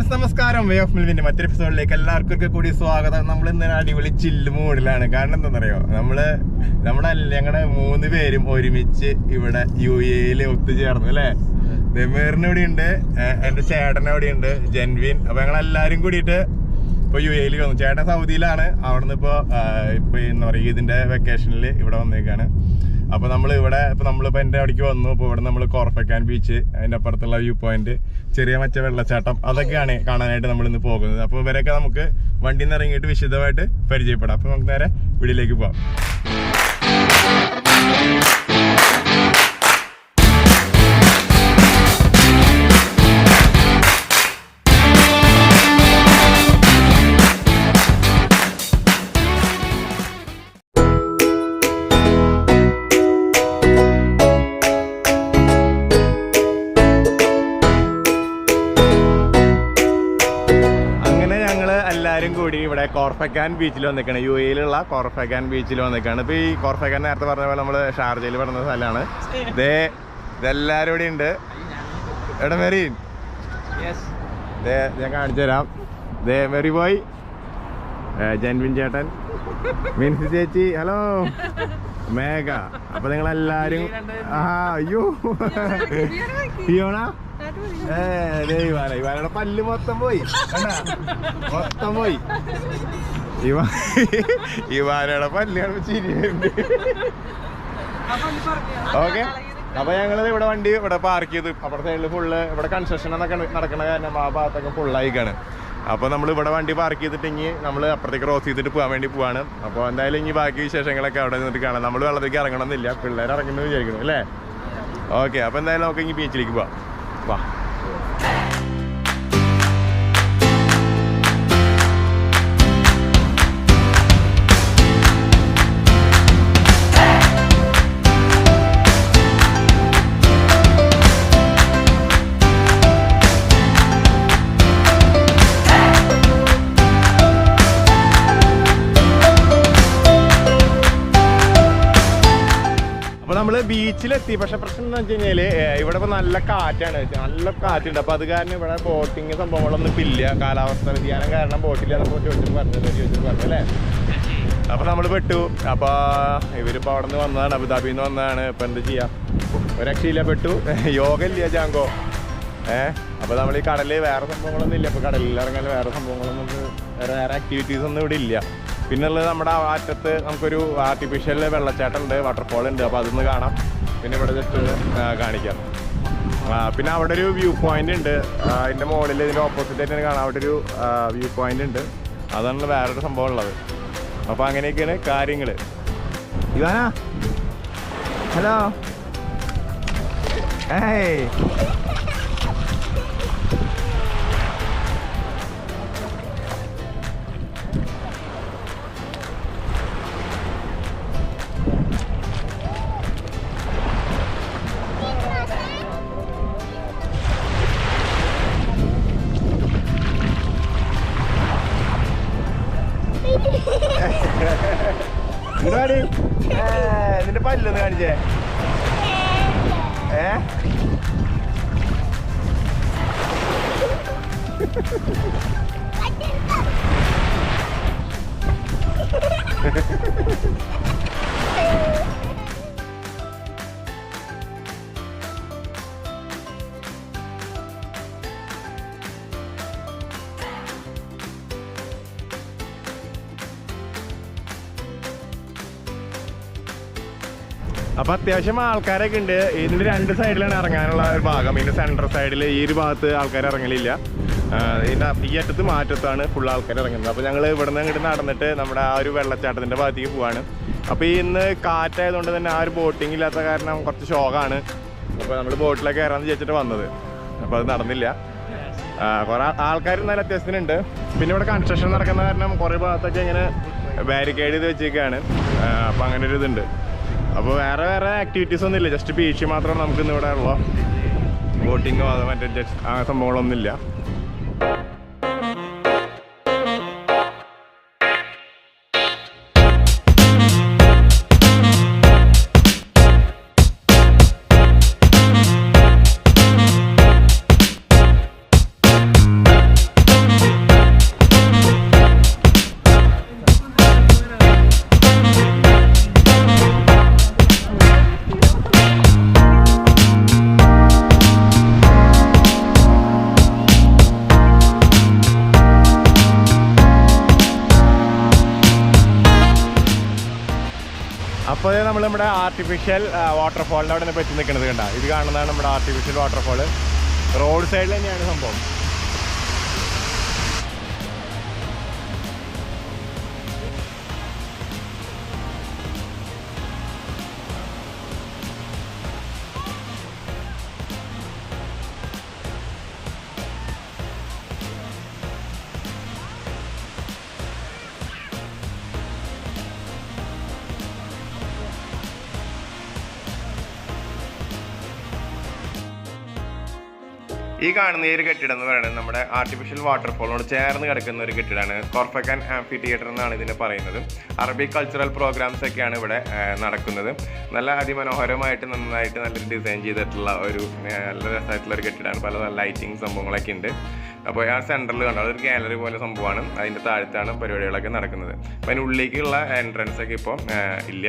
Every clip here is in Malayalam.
ഫ്രണ്ട്സ് നമസ്കാരം. വേ ഓഫ് മെൽവിന്റെ മറ്റൊരു എപ്പിസോഡിലേക്ക് എല്ലാവർക്കും കൂടി സ്വാഗതം. നമ്മൾ ഇന്ന് അടിപൊളി ചില്ല് മൂഡിലാണ്. കാരണം എന്താണെന്നറിയോ, ഞങ്ങളുടെ 3 പേരും ഒരുമിച്ച് ഇവിടെ UAE ഒത്തുചേർന്നു അല്ലെ. ദമീറിന് ഇവിടെ ഉണ്ട്, എന്റെ ചേട്ടൻ അവിടെ ഉണ്ട്, ജെൻവിൻ. അപ്പൊ ഞങ്ങളെല്ലാരും കൂടിയിട്ട് ഇപ്പൊ UAE വന്നു. ചേട്ടൻ സൗദിയിലാണ്. അവിടുന്ന് ഇപ്പൊ എന്താ പറയുക, ഇതിന്റെ വെക്കേഷനിൽ ഇവിടെ വന്നേക്കാണ്. അപ്പൊ നമ്മളിപ്പോ എന്റെ അവിടേക്ക് വന്നു. അപ്പൊ ഇവിടെ നമ്മൾ ഖോർഫക്കാൻ ബീച്ച്, അതിന്റെ അപ്പുറത്തുള്ള വ്യൂ പോയിന്റ്, ചെറിയ മറ്റ വെള്ളച്ചാട്ടം, അതൊക്കെയാണ് കാണാനായിട്ട് നമ്മൾ ഇന്ന് പോകുന്നത്. അപ്പൊ ഇവരൊക്കെ നമുക്ക് വണ്ടിയിൽ നിന്ന് ഇറങ്ങിയിട്ട് വിശദമായിട്ട് പരിചയപ്പെടാം. അപ്പൊ നമുക്ക് നേരെ വീട്ടിലേക്ക് പോവാം. എല്ലാവരും കൂടി ഇവിടെ ഖോർഫക്കാൻ ബീച്ചിൽ വന്നിക്കാണ്. UAE ഖോർഫക്കാൻ ബീച്ചിൽ വന്നിക്കാണ്. ഇപ്പൊ ഈ ഖോർഫക്കാൻ നേരത്തെ പറഞ്ഞ പോലെ നമ്മള് ഷാർജയിൽ പറഞ്ഞ സ്ഥലമാണ്. ഇതെല്ലാരും ഇവിടെ ഉണ്ട്. എടാ മെറീൻ, ഞാൻ കാണിച്ചു തരാം. മെറി ബോയ്, ജൻവിൻ ചേട്ടൻ, മിൻസി ചേച്ചി, ഹലോ, മേഘ. അപ്പൊ നിങ്ങളെല്ലാരും അയ്യോ ഫിയോണ, ഇവാനയുടെ പല്ല് മൊത്തം പോയി, ഇവാനയുടെ പല്ല് ചിരിയുണ്ട്. ഓക്കെ, അപ്പൊ ഞങ്ങള് ഇവിടെ വണ്ടി ഇവിടെ പാർക്ക് ചെയ്തു. അപ്പുറത്തെ സൈഡിൽ ഫുള്ള് ഇവിടെ കൺസ്ട്രക്ഷൻ എന്നൊക്കെ നടക്കുന്ന കാരണം ആ ഭാഗത്തൊക്കെ ഫുള്ളായിക്കാണ്. അപ്പൊ നമ്മൾ ഇവിടെ വണ്ടി പാർക്ക് ചെയ്തിട്ടെങ്കിൽ നമ്മൾ അപ്പുറത്തേക്ക് ക്രോസ് ചെയ്തിട്ട് പോകാൻ വേണ്ടി പോവാണ്. അപ്പോൾ എന്തായാലും ഇനി ബാക്കി വിശേഷങ്ങളൊക്കെ അവിടെ നിന്നിട്ട് കാണാം. നമ്മൾ വെള്ളത്തേക്ക് ഇറങ്ങണമെന്നില്ല, പിള്ളേർ ഇറങ്ങണമെന്ന് വിചാരിക്കുന്നു അല്ലേ. ഓക്കെ, അപ്പൊ എന്തായാലും നമുക്ക് ഇനി ബീച്ചിലേക്ക് പോവാം. വാ. നമ്മള് ബീച്ചിലെത്തി. പക്ഷെ പ്രശ്നം എന്ന് വെച്ച് കഴിഞ്ഞാല് ഇവിടെ ഇപ്പൊ നല്ല കാറ്റാണ്, നല്ല കാറ്റുണ്ട്. അപ്പൊ അത് കാരണം ഇവിടെ ബോട്ടിങ് സംഭവങ്ങളൊന്നും ഇപ്പൊ ഇല്ല. കാലാവസ്ഥ വ്യതിയാനം കാരണം ബോട്ടില്ല ചോദിച്ചിട്ട് പറഞ്ഞല്ലേ. അപ്പൊ നമ്മള് പെട്ടു. അപ്പൊ ഇവരിപ്പോ അവിടെ നിന്ന് വന്നതാണ്, അബുദാബിയിൽ നിന്ന് വന്നതാണ്. ഇപ്പൊ എന്ത് ചെയ്യാം, ഒരു രക്ഷയില്ല, പെട്ടു. യോഗ ഇല്ല ജാങ്കോ. അപ്പൊ നമ്മൾ ഈ കടലിൽ വേറെ സംഭവങ്ങളൊന്നും ഇല്ല. ഇപ്പൊ കടലിൽ ഇറങ്ങാൻ വേറെ സംഭവങ്ങളൊന്നും, വേറെ ആക്ടിവിറ്റീസ് ഒന്നും ഇവിടെ ഇല്ല. പിന്നുള്ളത് നമ്മുടെ അറ്റത്ത് നമുക്കൊരു ആർട്ടിഫിഷ്യൽ വെള്ളച്ചാട്ടം ഉണ്ട്, വാട്ടർഫോൾ ഉണ്ട്. അപ്പോൾ അതൊന്ന് കാണാം. പിന്നെ ഇവിടെ ജസ്റ്റ് കാണിക്കാം. പിന്നെ അവിടെ ഒരു വ്യൂ പോയിന്റ് ഉണ്ട്. അതിൻ്റെ മുകളിൽ ഇതിൻ്റെ ഓപ്പോസിറ്റ് ആയിട്ട് കാണാം. അവിടെ ഒരു വ്യൂ പോയിന്റ് ഉണ്ട്. അതാണ് വേറൊരു സംഭവം ഉള്ളത്. അപ്പോൾ അങ്ങനെയൊക്കെയാണ് കാര്യങ്ങൾ. ഇവാനാ, ഹലോ, ഏയ് നിന്റെ പല്ലൊന്ന് കാണിച്ചേ. അപ്പൊ അത്യാവശ്യം ആൾക്കാരൊക്കെ ഉണ്ട്. ഇതിന്റെ 2 സൈഡിലാണ് ഇറങ്ങാനുള്ള ഒരു ഭാഗം. ഇതിന്റെ സെൻട്രൽ സൈഡിൽ ഈ ഒരു ഭാഗത്ത് ആൾക്കാർ ഇറങ്ങലില്ല. ഇതിന്റെ ഈ അറ്റത്ത് മാറ്റത്താണ് ഫുൾ ആൾക്കാർ ഇറങ്ങുന്നത്. അപ്പൊ ഞങ്ങൾ ഇവിടെ നിന്ന് അങ്ങോട്ട് നടന്നിട്ട് നമ്മുടെ ആ ഒരു വെള്ളച്ചാട്ടത്തിന്റെ ഭാഗത്തേക്ക് പോവാണ്. അപ്പൊ ഇന്ന് കാറ്റായതുകൊണ്ട് തന്നെ ആ ഒരു ബോട്ടിങ് ഇല്ലാത്ത കാരണം കുറച്ച് ഷോക്കാണ്. അപ്പൊ നമ്മൾ ബോട്ടിലൊക്കെ കയറാന്ന് വിചാരിച്ചിട്ട് വന്നത്. അപ്പൊ അത് നടന്നില്ല. കുറെ ആൾക്കാർ എന്നാലും അത്യാവശ്യത്തിനുണ്ട്. പിന്നെ ഇവിടെ കൺസ്ട്രക്ഷൻ നടക്കുന്ന കാരണം കുറെ ഭാഗത്തൊക്കെ ഇങ്ങനെ ബാരിക്കേഡ് ചെയ്ത് വെച്ചേക്കാണ്. അപ്പൊ അങ്ങനെ ഒരു ഇതുണ്ട്. അപ്പോൾ വേറെ ആക്ടിവിറ്റീസ് ഒന്നും ഇല്ല. ജസ്റ്റ് ബീച്ച് മാത്രമാണ് നമുക്ക് ഇന്ന് ഇവിടെ ഉള്ളൂ. ബോട്ടിങ്ങോ അതോ മറ്റേ ആ സംഭവങ്ങളൊന്നുമില്ല. അപ്പോൾ നമ്മൾ നമ്മുടെ ആർട്ടിഫിഷ്യൽ വാട്ടർഫോളിൻ്റെ അവിടെ പറ്റി നിൽക്കുന്നത് കണ്ട. ഇത് കാണുന്നതാണ് നമ്മുടെ ആർട്ടിഫിഷ്യൽ വാട്ടർഫോൾ. റോഡ് സൈഡിൽ തന്നെയാണ് സംഭവം. ഈ കാണുന്ന ഈ ഒരു കെട്ടിടം എന്ന് പറയുന്നത് നമ്മുടെ ആർട്ടിഫിഷ്യൽ വാട്ടർഫോളിനോട് ചേർന്ന് കിടക്കുന്ന ഒരു കെട്ടിടമാണ്. ഖോർഫക്കാൻ ആംഫിതിയേറ്റർ എന്നാണ് ഇതിനെ പറയുന്നത്. അറബിക് കൾച്ചറൽ പ്രോഗ്രാംസ് ഒക്കെയാണ് ഇവിടെ നടക്കുന്നത്. നല്ല അതിമനോഹരമായിട്ട് നന്നായിട്ട് നല്ലൊരു ഡിസൈൻ ചെയ്തിട്ടുള്ള ഒരു നല്ല രസമായിട്ടുള്ള ഒരു കെട്ടിടമാണ്. പല ലൈറ്റിംഗ് സംഭവങ്ങളൊക്കെ ഉണ്ട്. അപ്പോൾ ആ സെൻറ്ററിൽ കണ്ടോ അതൊരു ഗാലറി പോലെ സംഭവമാണ്. അതിൻ്റെ താഴത്താണ് പരിപാടികളൊക്കെ നടക്കുന്നത്. അപ്പോൾ അതിന് ഉള്ളിലേക്കുള്ള എൻട്രൻസ് ഒക്കെ ഇപ്പോൾ ഇല്ല.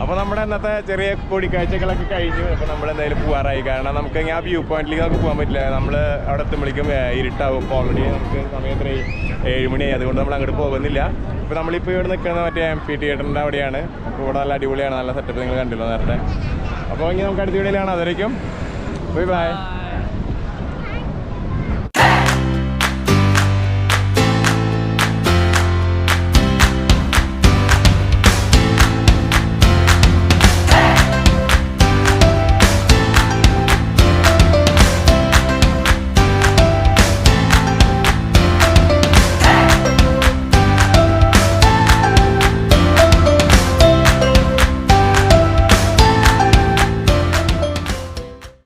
അപ്പോൾ നമ്മുടെ ഇന്നത്തെ ചെറിയ കൂടിക്കാഴ്ചകളൊക്കെ കഴിഞ്ഞു. അപ്പോൾ നമ്മൾ എന്തായാലും പോകാറായി. കാരണം നമുക്ക് ആ വ്യൂ പോയിന്റിലേക്ക് നമുക്ക് പോകാൻ പറ്റില്ല. നമ്മൾ അവിടെ എത്തുമ്പോഴേക്കും ഇരുട്ടാവും. ഓൾറെഡി നമുക്ക് സമയം 7 മണിയായി. അതുകൊണ്ട് നമ്മൾ അങ്ങോട്ട് പോകുന്നില്ല. ഇപ്പോൾ നമ്മളിപ്പോൾ ഇവിടെ നിൽക്കുന്നത് മറ്റേ ആംഫിതിയേറ്ററിൻ്റെ അവിടെയാണ്. അപ്പോൾ ഇവിടെ നല്ല അടിപൊളിയാണ്. നല്ല സെറ്റപ്പ് നിങ്ങൾ കണ്ടില്ലോ നേരത്തെ. അപ്പോൾ ഇനി നമുക്ക് അടുത്ത വീഡിയോയിൽ കാണാം. അതുവരേക്കും ബൈ ബൈ.